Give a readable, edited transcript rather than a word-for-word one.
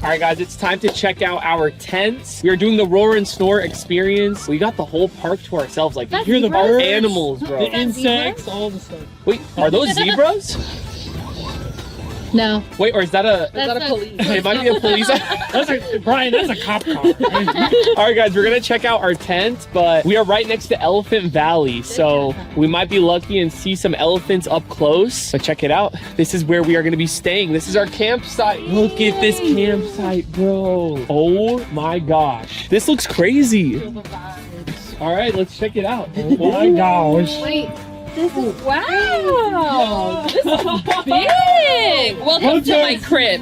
All right, guys, it's time to check out our tents. We are doing the Roar and Snore experience. We got the whole park to ourselves. Like, That's you're the zebras? animals, bro. The insects, all the stuff. Wait, are those zebras? No. Wait, or is that a Police? It might be a police. Brian, that's a cop car. All right, guys, we're gonna check out our tent, but we are right next to Elephant Valley, so we might be lucky and see some elephants up close. But check it out. This is where we are gonna be staying. This is our campsite. Look at this campsite, bro. Oh my gosh, this looks crazy. All right, let's check it out. Oh my gosh. Wait. This is wow. This is big. Welcome to my crib.